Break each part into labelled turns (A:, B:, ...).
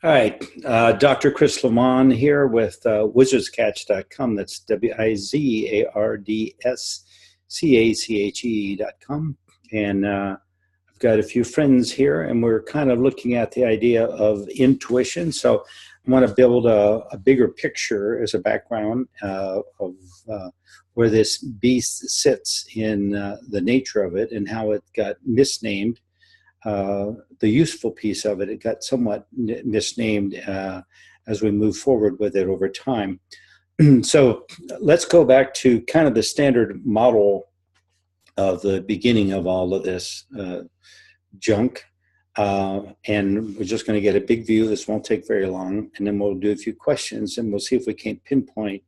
A: All right, Dr. Chris Lemmon here with wizardscatch.com. That's wizardscache.com. And I've got a few friends here, and we're kind of looking at the idea of intuition. So I want to build a bigger picture as a background of where this beast sits in the nature of it and how it got misnamed. The useful piece of it, it got somewhat misnamed as we move forward with it over time. So let's go back to kind of the standard model of the beginning of all of this junk. And we're just going to get a big view. This won't take very long. And then we'll do a few questions and we'll see if we can't pinpoint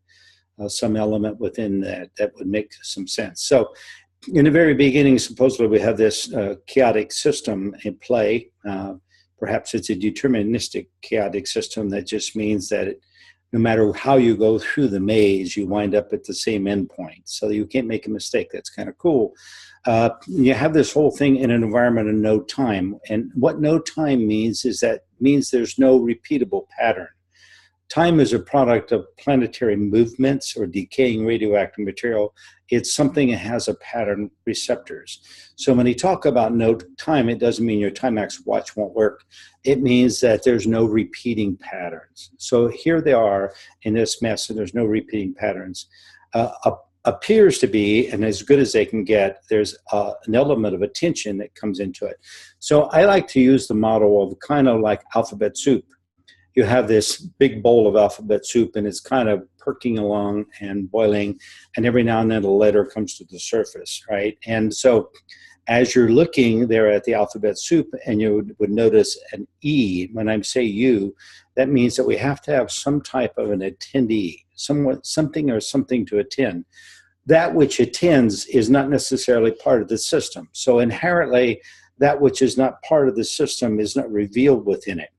A: some element within that would make some sense. So in the very beginning, supposedly we have this chaotic system in play. Perhaps it's a deterministic chaotic system that just means that no matter how you go through the maze, you wind up at the same endpoint. So you can't make a mistake. That's kind of cool. You have this whole thing in an environment of no time. And what no time means is that means there's no repeatable pattern. Time is a product of planetary movements or decaying radioactive material. It's something that has a pattern receptors. So when you talk about no time, it doesn't mean your Timex watch won't work. It means that there's no repeating patterns. So here they are in this mess, and there's no repeating patterns. Appears to be, and as good as they can get, there's an element of attention that comes into it. So I like to use the model of kind of like alphabet soup. You have this big bowl of alphabet soup, and it's kind of perking along and boiling, and every now and then a letter comes to the surface, right? And so as you're looking there at the alphabet soup, and you would notice an E, when I say you, that means that we have to have some type of an attendee, something or something to attend. That which attends is not necessarily part of the system. So inherently, that which is not part of the system is not revealed within it.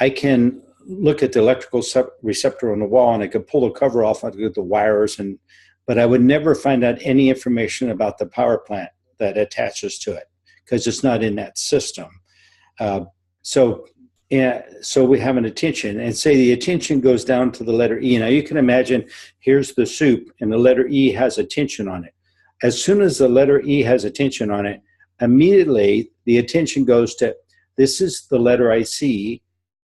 A: I can look at the electrical receptor on the wall, and I could pull the cover off and look at the wires, but I would never find out any information about the power plant that attaches to it because it's not in that system. So we have an attention, and say the attention goes down to the letter E. Now you can imagine here's the soup, and the letter E has attention on it. As soon as the letter E has attention on it, immediately the attention goes to, this is the letter I see,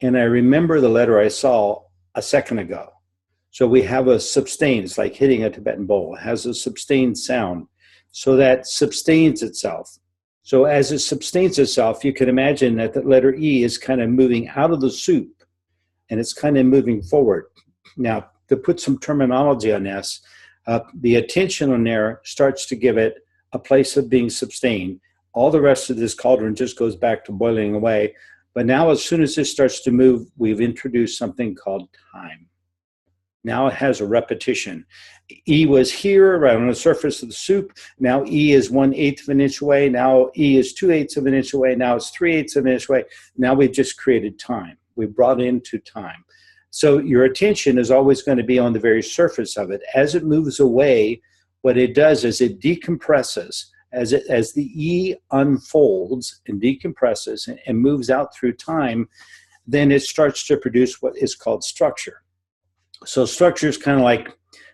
A: and I remember the letter I saw a second ago. So we have a substain. It's like hitting a Tibetan bowl. It has a substain sound. So that substains itself. So as it substains itself, you can imagine that the letter E is kind of moving out of the soup, and it's kind of moving forward. Now, to put some terminology on this, the attention on there starts to give it a place of being sustained. All the rest of this cauldron just goes back to boiling away. But now as soon as this starts to move, we've introduced something called time. Now it has a repetition. E was here, right on the surface of the soup. Now E is 1/8 of an inch away. Now E is 2/8 of an inch away. Now it's 3/8 of an inch away. Now we've just created time. We brought into time. So your attention is always going to be on the very surface of it. As it moves away, what it does is it decompresses. As the E unfolds and decompresses and moves out through time, then it starts to produce what is called structure. So structure is kind of like,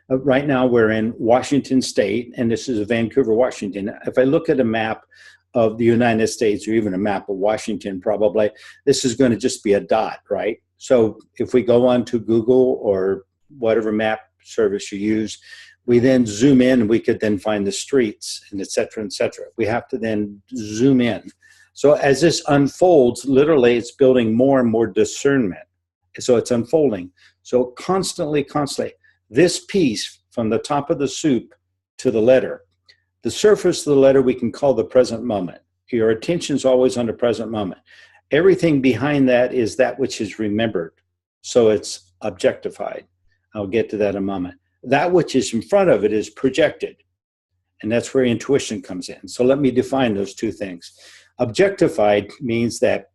A: right now we're in Washington State, and this is Vancouver, Washington. If I look at a map of the United States, or even a map of Washington probably, this is going to just be a dot, right? So if we go on to Google or whatever map service you use, we then zoom in, and we could then find the streets, and et cetera, et cetera. We have to then zoom in. So as this unfolds, literally it's building more and more discernment. So it's unfolding. So constantly, this piece from the top of the soup to the letter, the surface of the letter we can call the present moment. Your attention's always on the present moment. Everything behind that is that which is remembered. So it's objectified. I'll get to that in a moment. That which is in front of it is projected. And that's where intuition comes in. So let me define those two things. Objectified means that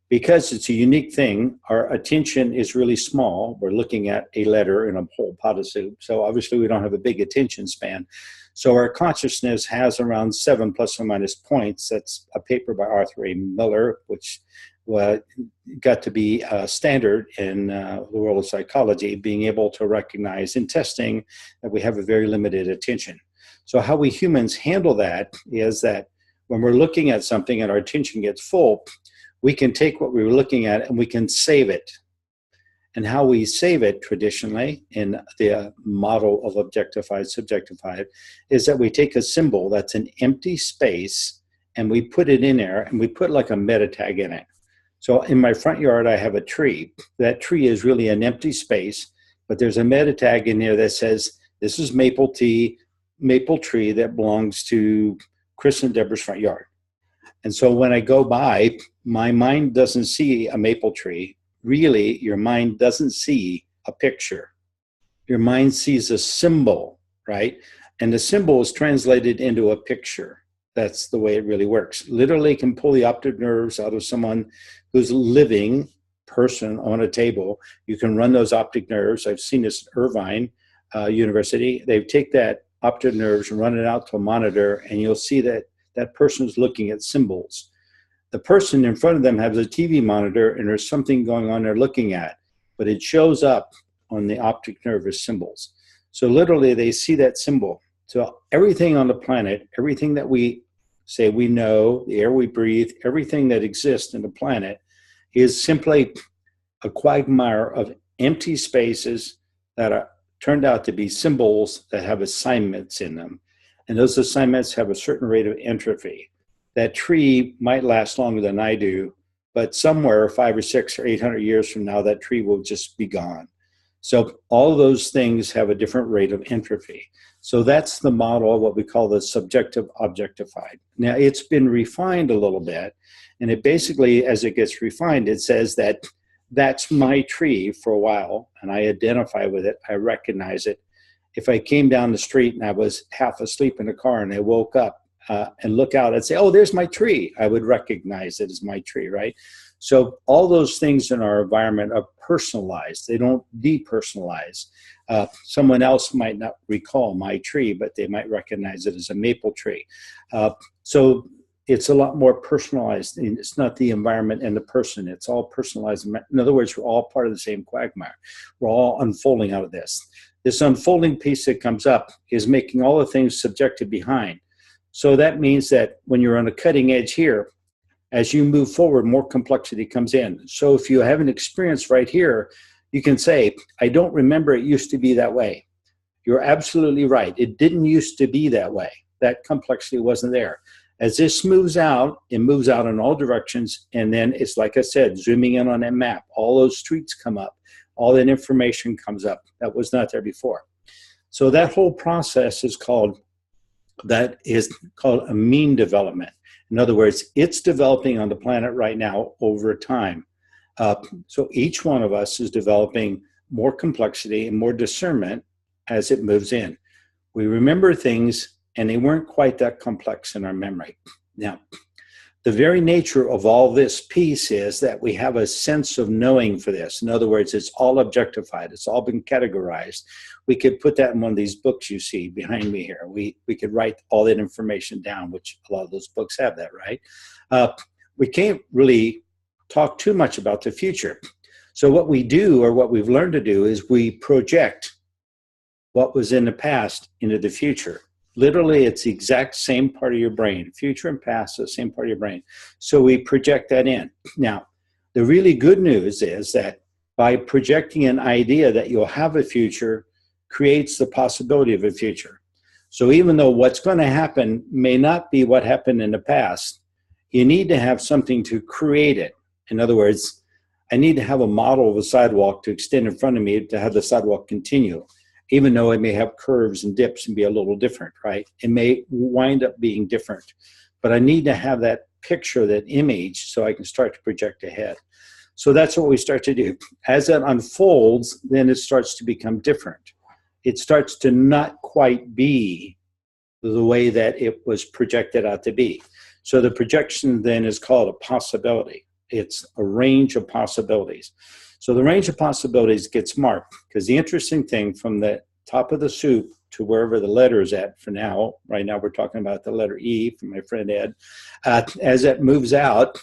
A: because it's a unique thing, our attention is really small. We're looking at a letter in a whole pot of soup. So obviously we don't have a big attention span. So our consciousness has around 7 plus or minus points. That's a paper by Arthur A. Miller, which well, got to be standard in the world of psychology, being able to recognize in testing that we have a very limited attention. So how we humans handle that is that when we're looking at something and our attention gets full, we can take what we were looking at and we can save it. And how we save it traditionally in the model of objectified, subjectified, is that we take a symbol that's an empty space and we put it in there and we put like a meta tag in it. So in my front yard, I have a tree. That tree is really an empty space, but there's a meta tag in there that says, this is maple tree that belongs to Chris and Deborah's front yard. And so when I go by, my mind doesn't see a maple tree. Really, your mind doesn't see a picture. Your mind sees a symbol, right? And the symbol is translated into a picture. That's the way it really works. Literally can pull the optic nerves out of someone who's living person on a table. You can run those optic nerves. I've seen this at Irvine University. They take that optic nerves and run it out to a monitor, and you'll see that that person is looking at symbols. The person in front of them has a TV monitor and there's something going on they're looking at, but it shows up on the optic nerve as symbols. So literally they see that symbol. So everything on the planet, everything that we say we know, the air we breathe, everything that exists in the planet is simply a quagmire of empty spaces that are turned out to be symbols that have assignments in them. And those assignments have a certain rate of entropy. That tree might last longer than I do, but somewhere 5 or 6 or 800 years from now, that tree will just be gone. So all of those things have a different rate of entropy. So that's the model of what we call the subjective objectified. Now it's been refined a little bit, and it basically, as it gets refined, it says that that's my tree for a while, and I identify with it, I recognize it. If I came down the street and I was half asleep in the car and I woke up, and look out and say, oh, there's my tree, I would recognize it as my tree, right? So all those things in our environment are personalized. They don't depersonalize. Someone else might not recall my tree, but they might recognize it as a maple tree. So it's a lot more personalized. It's not the environment and the person. It's all personalized. In other words, we're all part of the same quagmire. We're all unfolding out of this. This unfolding piece that comes up is making all the things subjective behind. So that means that when you're on a cutting edge here, as you move forward, more complexity comes in. So if you have an experience right here, you can say, I don't remember it used to be that way. You're absolutely right. It didn't used to be that way. That complexity wasn't there. As this moves out, it moves out in all directions. And then it's like I said, zooming in on that map, all those streets come up, all that information comes up that was not there before. So that whole process is called a mean development. In other words, it's developing on the planet right now over time. So each one of us is developing more complexity and more discernment as it moves in. We remember things and they weren't quite that complex in our memory. Now, the very nature of all this piece is that we have a sense of knowing for this. In other words, it's all objectified. It's all been categorized. We could put that in one of these books you see behind me here. We could write all that information down, which a lot of those books have that, right? We can't really talk too much about the future. So what we do, or what we've learned to do, is we project what was in the past into the future. Literally, it's the exact same part of your brain. Future and past, the same part of your brain. So we project that in. Now, the really good news is that by projecting an idea that you'll have a future creates the possibility of a future. So even though what's going to happen may not be what happened in the past, you need to have something to create it. In other words, I need to have a model of a sidewalk to extend in front of me to have the sidewalk continue, even though it may have curves and dips and be a little different, right? It may wind up being different, but I need to have that picture, that image, so I can start to project ahead. So that's what we start to do. As that unfolds, then it starts to become different. It starts to not quite be the way that it was projected out to be. So the projection then is called a possibility. It's a range of possibilities. So the range of possibilities gets marked, because the interesting thing from the top of the soup to wherever the letter is at for now, right now we're talking about the letter E from my friend Ed, as it moves out,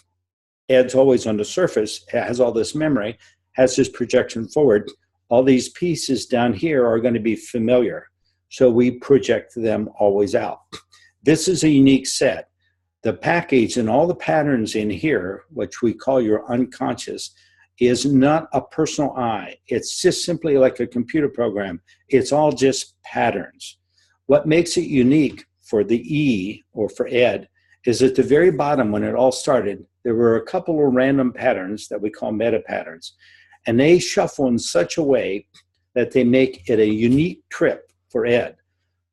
A: Ed's always on the surface, has all this memory, has this projection forward. All these pieces down here are going to be familiar. So we project them always out. This is a unique set. The package and all the patterns in here, which we call your unconscious, is not a personal I. It's just simply like a computer program. It's all just patterns. What makes it unique for the E, or for Ed, is at the very bottom, when it all started, there were a couple of random patterns that we call meta patterns. And they shuffle in such a way that they make it a unique trip for Ed.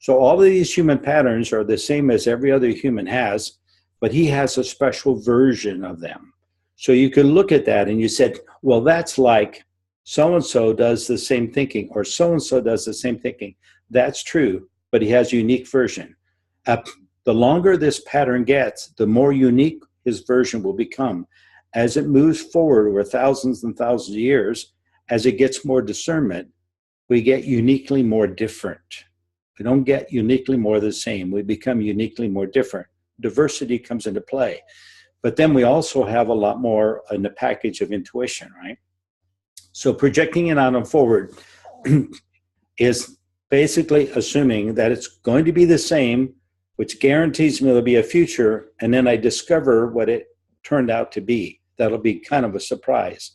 A: So all of these human patterns are the same as every other human has, but he has a special version of them. So you can look at that and you said, well, that's like so-and-so does the same thinking, or so-and-so does the same thinking. That's true, but he has a unique version. The longer this pattern gets, the more unique his version will become. As it moves forward over thousands and thousands of years, as it gets more discernment, we get uniquely more different. We don't get uniquely more the same. We become uniquely more different. Diversity comes into play. But then we also have a lot more in the package of intuition, right? So projecting it out and forward is basically assuming that it's going to be the same, which guarantees me there'll be a future, and then I discover what it turned out to be. That'll be kind of a surprise.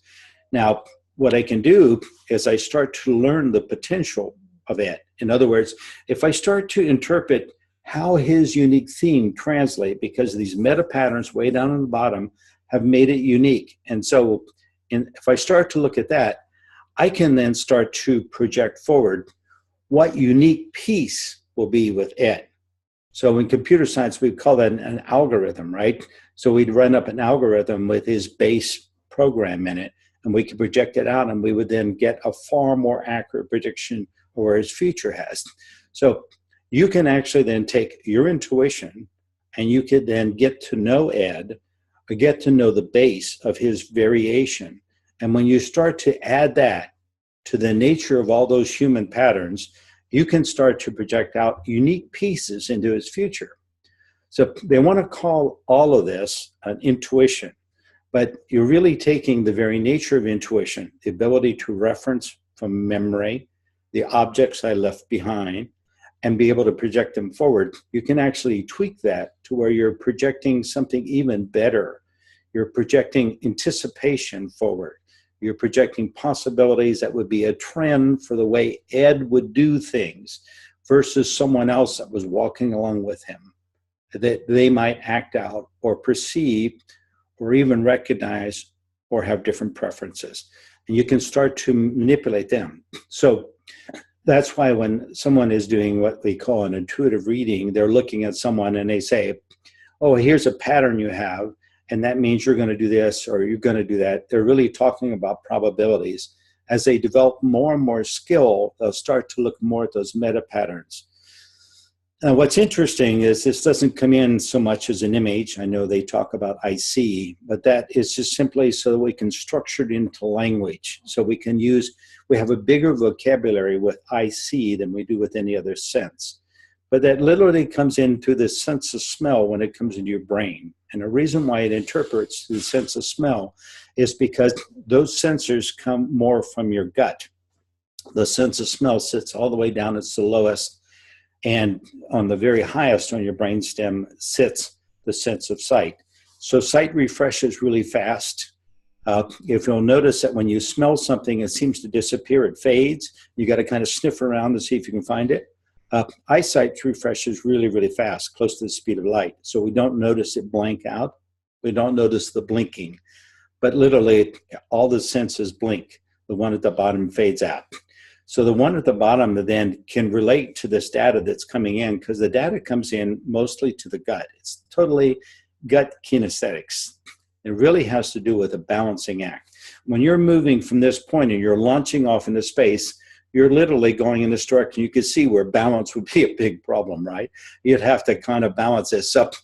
A: Now, what I can do is I start to learn the potential of it. In other words, if I start to interpret how his unique theme translate, because these meta patterns way down on the bottom have made it unique. And so if I start to look at that, I can then start to project forward what unique piece will be with Ed. So in computer science, we call that an algorithm, right? So we'd run up an algorithm with his base program in it, and we could project it out, and we would then get a far more accurate prediction of where his future has. So you can actually then take your intuition, and you could then get to know Ed, or get to know the base of his variation. And when you start to add that to the nature of all those human patterns, you can start to project out unique pieces into his future. So they want to call all of this an intuition, but you're really taking the very nature of intuition, the ability to reference from memory, the objects I left behind, and be able to project them forward. You can actually tweak that to where you're projecting something even better. You're projecting anticipation forward. You're projecting possibilities that would be a trend for the way Ed would do things versus someone else that was walking along with him, that they might act out or perceive or even recognize or have different preferences. And you can start to manipulate them. So that's why when someone is doing what we call an intuitive reading, they're looking at someone and they say, oh, here's a pattern you have, and that means you're going to do this or you're going to do that. They're really talking about probabilities. As they develop more and more skill, they'll start to look more at those meta patterns. Now, what's interesting is this doesn't come in so much as an image. I know they talk about I see, but that is just simply so that we can structure it into language. So we have a bigger vocabulary with I see than we do with any other sense. But that literally comes into the sense of smell when it comes into your brain. And the reason why it interprets the sense of smell is because those sensors come more from your gut. The sense of smell sits all the way down, it's the lowest. And on the very highest on your brainstem sits the sense of sight. So sight refreshes really fast. If you'll notice that when you smell something, it seems to disappear, it fades. You got to kind of sniff around to see if you can find it. Eyesight refreshes really, really fast, close to the speed of light. So we don't notice it blank out. We don't notice the blinking. But literally, all the senses blink. The one at the bottom fades out. So the one at the bottom then can relate to this data that's coming in, because the data comes in mostly to the gut. It's totally gut kinesthetics. It really has to do with a balancing act. When you're moving from this point and you're launching off into space, you're literally going in this direction. You can see where balance would be a big problem, right? You'd have to kind of balance this up.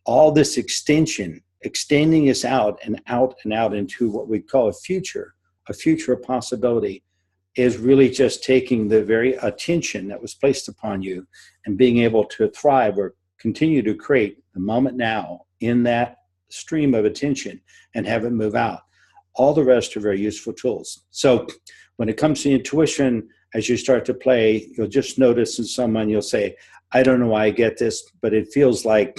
A: All this extension, extending us out and out and out into what we call a future of possibility, is really just taking the very attention that was placed upon you and being able to thrive or continue to create the moment now in that stream of attention and have it move out. All the rest are very useful tools. So when it comes to intuition, as you start to play, you'll just notice in someone, you'll say, I don't know why I get this, but it feels like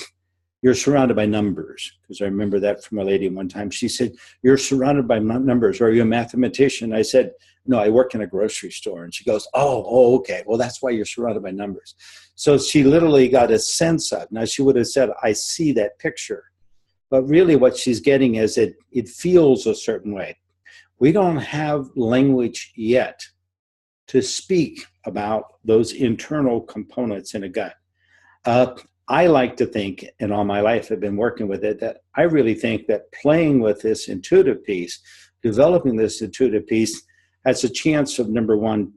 A: you're surrounded by numbers. Because I remember that from a lady one time. She said, you're surrounded by numbers. Are you a mathematician? I said, no, I work in a grocery store. And she goes, oh, okay. Well, that's why you're surrounded by numbers. So she literally got a sense of, now she would have said, I see that picture. But really what she's getting is it feels a certain way. We don't have language yet to speak about those internal components in a gut. I like to think, and all my life I've been working with it, that I really think that playing with this intuitive piece, developing this intuitive piece, has a chance of number one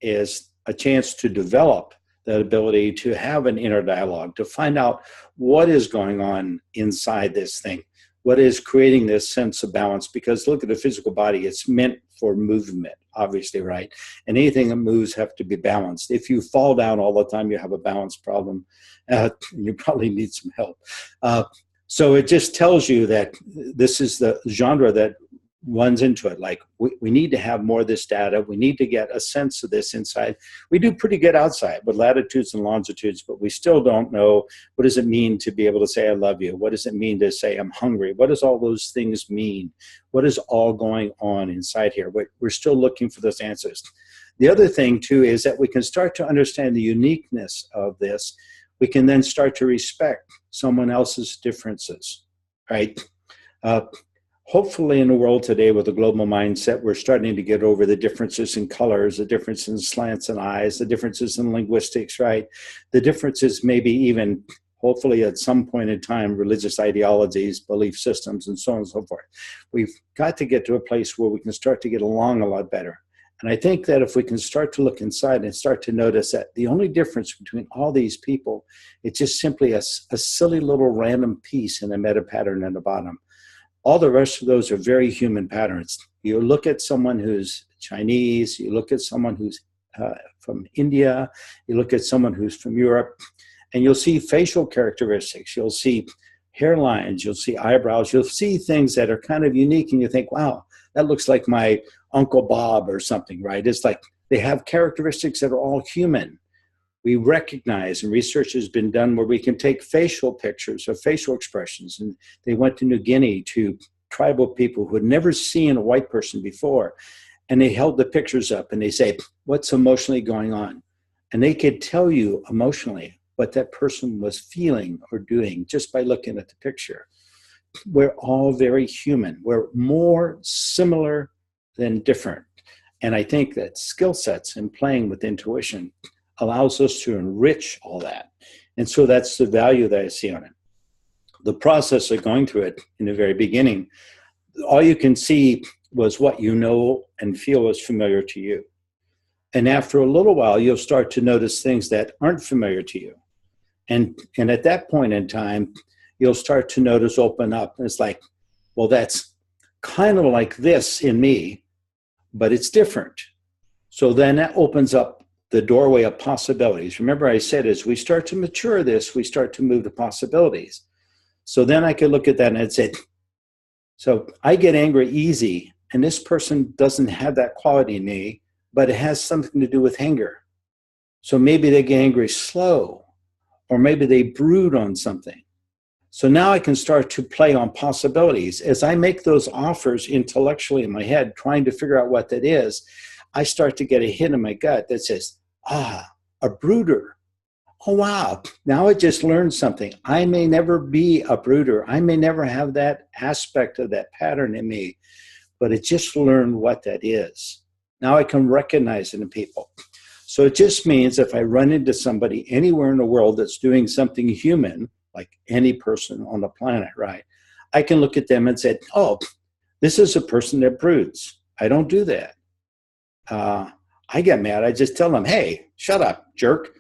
A: is a chance to develop that ability to have an inner dialogue, to find out what is going on inside this thing, what is creating this sense of balance. Because look at the physical body, it's meant for movement, obviously, right? And anything that moves have to be balanced. If you fall down all the time, you have a balance problem. You probably need some help. So it just tells you that this is the genre that runs into it. Like, we need to have more of this data. We need to get a sense of this inside. We do pretty good outside with latitudes and longitudes, but we still don't know, what does it mean to be able to say I love you? What does it mean to say I'm hungry? What does all those things mean? What is all going on inside here? We're still looking for those answers. The other thing too is that we can start to understand the uniqueness of this. We can then start to respect someone else's differences, right? Hopefully in the world today with a global mindset, we're starting to get over the differences in colors, the differences in slants and eyes, the differences in linguistics, right? The differences maybe even, hopefully at some point in time, religious ideologies, belief systems, and so on and so forth. We've got to get to a place where we can start to get along a lot better. And I think that if we can start to look inside and start to notice that the only difference between all these people, it's just simply a silly little random piece in a meta pattern at the bottom. All the rest of those are very human patterns. You look at someone who's Chinese, you look at someone who's from India, you look at someone who's from Europe, and you'll see facial characteristics, you'll see hairlines, you'll see eyebrows, you'll see things that are kind of unique, and you think, wow, that looks like my Uncle Bob or something, right? It's like they have characteristics that are all human. We recognize, and research has been done where we can take facial pictures of facial expressions. And they went to New Guinea to tribal people who had never seen a white person before. And they held the pictures up and they say, what's emotionally going on? And they could tell you emotionally what that person was feeling or doing just by looking at the picture. We're all very human. We're more similar than different. And I think that skill sets in playing with intuition allows us to enrich all that. And so that's the value that I see on it. The process of going through it in the very beginning, all you can see was what you know and feel is familiar to you. And after a little while, you'll start to notice things that aren't familiar to you. And at that point in time, you'll start to notice open up. And it's like, well, that's kind of like this in me, but it's different. So then that opens up the doorway of possibilities. Remember I said, as we start to mature this, we start to move to possibilities. So then I could look at that and I'd say, so I get angry easy, and this person doesn't have that quality in me, but it has something to do with anger. So maybe they get angry slow, or maybe they brood on something. So now I can start to play on possibilities. As I make those offers intellectually in my head, trying to figure out what that is, I start to get a hit in my gut that says, a brooder. Oh, wow. Now I just learned something. I may never be a brooder. I may never have that aspect of that pattern in me, but it just learned what that is. Now I can recognize it in people. So it just means if I run into somebody anywhere in the world that's doing something human, like any person on the planet, right? I can look at them and say, oh, this is a person that broods. I don't do that. I get mad. I just tell them, hey, shut up, jerk.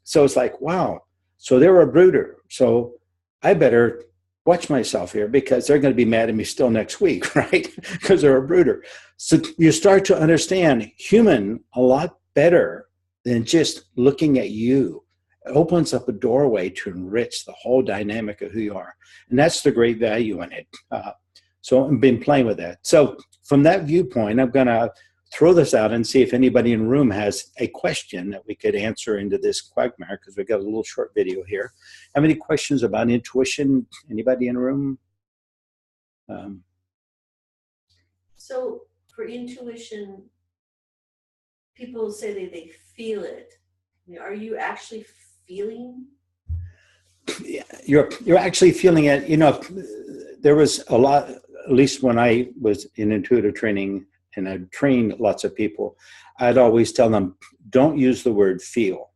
A: So it's like, wow. So they're a brooder. So I better watch myself here because they're going to be mad at me still next week, right? Because they're a brooder. So you start to understand human a lot better than just looking at you opens up a doorway to enrich the whole dynamic of who you are. And that's the great value in it. So I've been playing with that. So from that viewpoint, I'm going to throw this out and see if anybody in the room has a question that we could answer into this quagmire, because we've got a little short video here. Have any questions about intuition? Anybody in the room?
B: So for intuition, people say they feel it. I mean, are you actually feeling?
A: Yeah, you're actually feeling it. You know, there was a lot, at least when I was in intuitive training and I trained lots of people, I'd always tell them, don't use the word feel,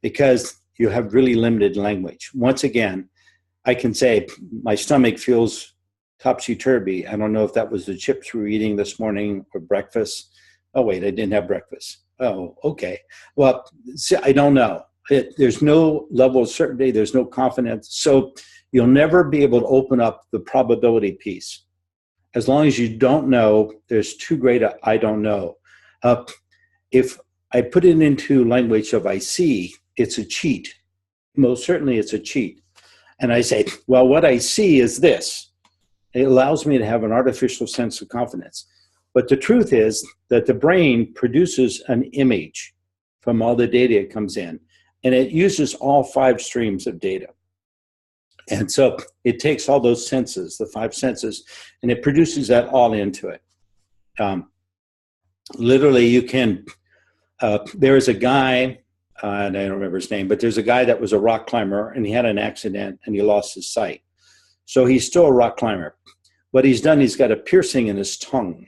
A: because you have really limited language. Once again, I can say my stomach feels topsy-turvy. I don't know if that was the chips we were eating this morning or breakfast. Oh, wait, I didn't have breakfast. Oh, okay. Well, see, I don't know. There's no level of certainty. There's no confidence. So you'll never be able to open up the probability piece. As long as you don't know, there's too great a I don't know. If I put it into language of I see, it's a cheat. Most certainly it's a cheat. And I say, well, what I see is this. It allows me to have an artificial sense of confidence. But the truth is that the brain produces an image from all the data that comes in, and it uses all 5 streams of data. And so it takes all those senses, the 5 senses, and it produces that all into it. Literally, you can, there is a guy, and I don't remember his name, but there's a guy that was a rock climber, and he had an accident, and he lost his sight. So he's still a rock climber. What he's done, he's got a piercing in his tongue,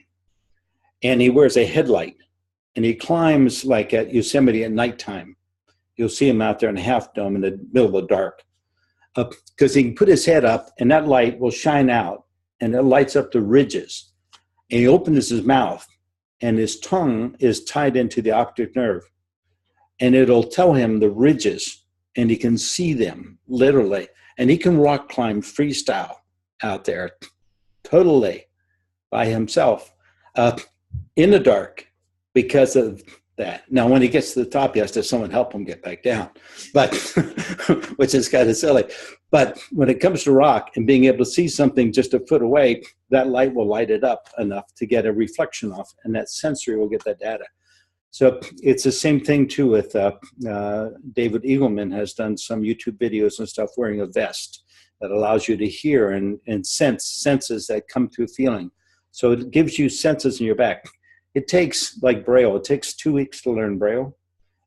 A: and he wears a headlight, and he climbs like at Yosemite at nighttime. You'll see him out there in a half dome in the middle of the dark, because he can put his head up, and that light will shine out, and it lights up the ridges. And he opens his mouth, and his tongue is tied into the optic nerve, and it'll tell him the ridges, and he can see them literally, and he can rock climb freestyle out there totally by himself in the dark because of that. Now, when he gets to the top, he has to have someone help him get back down, but which is kind of silly. But when it comes to rock and being able to see something just a foot away, that light will light it up enough to get a reflection off, and that sensory will get that data. So it's the same thing too with David Eagleman has done some YouTube videos and stuff wearing a vest that allows you to hear and sense senses that come through feeling. So it gives you senses in your back. It takes, like Braille, it takes 2 weeks to learn Braille.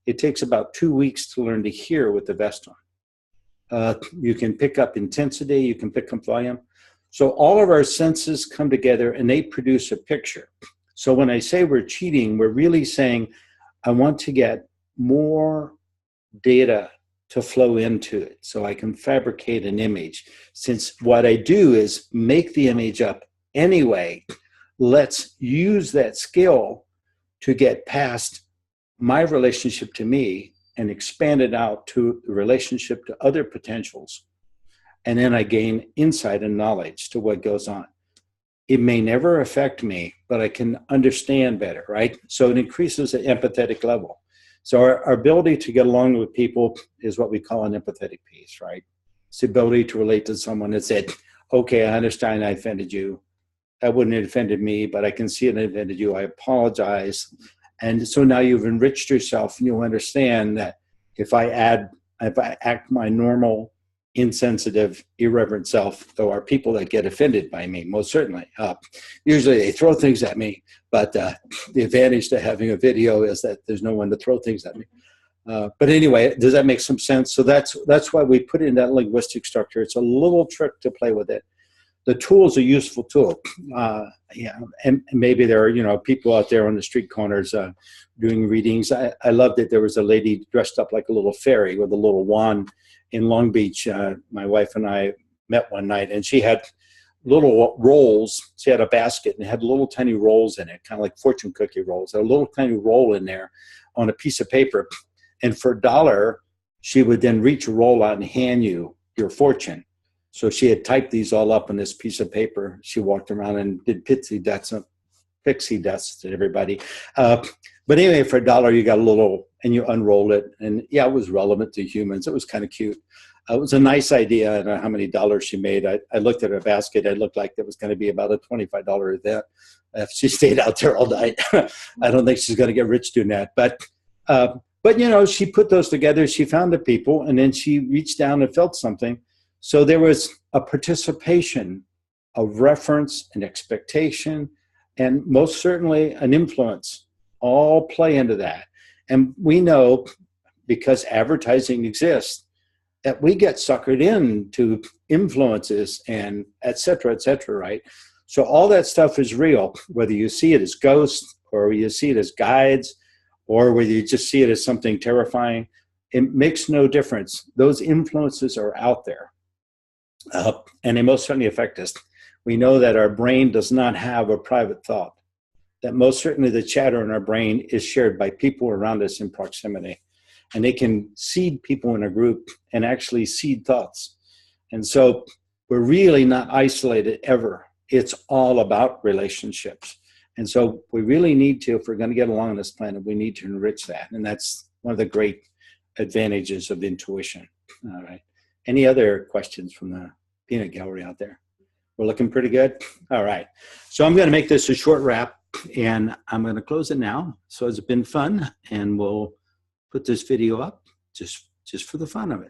A: It takes about 2 weeks to learn to hear with the vest on. You can pick up intensity, you can pick up volume. So all of our senses come together and they produce a picture. So when I say we're cheating, we're really saying, I want to get more data to flow into it so I can fabricate an image. Since what I do is make the image up anyway, let's use that skill to get past my relationship to me and expand it out to the relationship to other potentials. And then I gain insight and knowledge to what goes on. It may never affect me, but I can understand better, right? So it increases the empathetic level. So our ability to get along with people is what we call an empathetic piece, right? It's the ability to relate to someone that said, okay, I understand I offended you. That wouldn't have offended me, but I can see it offended you. I apologize. And so now you've enriched yourself and you'll understand that if I act my normal, insensitive, irreverent self, there are people that get offended by me, most certainly. Usually they throw things at me, but the advantage to having a video is that there's no one to throw things at me. But anyway, does that make some sense? So that's why we put it in that linguistic structure. It's a little trick to play with it. The tool is a useful tool. Yeah, and maybe there are, people out there on the street corners doing readings. I loved it. There was a lady dressed up like a little fairy with a little wand in Long Beach. My wife and I met one night, and she had little rolls. She had a basket and it had little tiny rolls in it, kind of like fortune cookie rolls. A little tiny roll in there on a piece of paper. And for $1, she would then reach a roll out and hand you your fortune. So she had typed these all up on this piece of paper. She walked around and did pixie dust to everybody. But anyway, for $1, you got a little and you unroll it. And yeah, it was relevant to humans. It was kind of cute. It was a nice idea. I don't know how many dollars she made. I looked at her basket. It looked like it was going to be about a $25 event if she stayed out there all night. I don't think she's going to get rich doing that. But you know, she put those together. She found the people, and then she reached down and felt something. So there was a participation, a reference, an expectation, and most certainly an influence. All play into that. And we know, because advertising exists, that we get suckered into influences and et cetera, right? So all that stuff is real, whether you see it as ghosts or you see it as guides or whether you just see it as something terrifying. It makes no difference. Those influences are out there, and they most certainly affect us. We know that our brain does not have a private thought, that most certainly the chatter in our brain is shared by people around us in proximity. And they can seed people in a group and actually seed thoughts. And so we're really not isolated ever. It's all about relationships. And so we really need to, if we're going to get along on this planet, we need to enrich that. And that's one of the great advantages of intuition. All right. Any other questions from the peanut gallery out there? We're looking pretty good. All right. So I'm going to make this a short wrap, and I'm going to close it now. So it's been fun, and we'll put this video up just for the fun of it.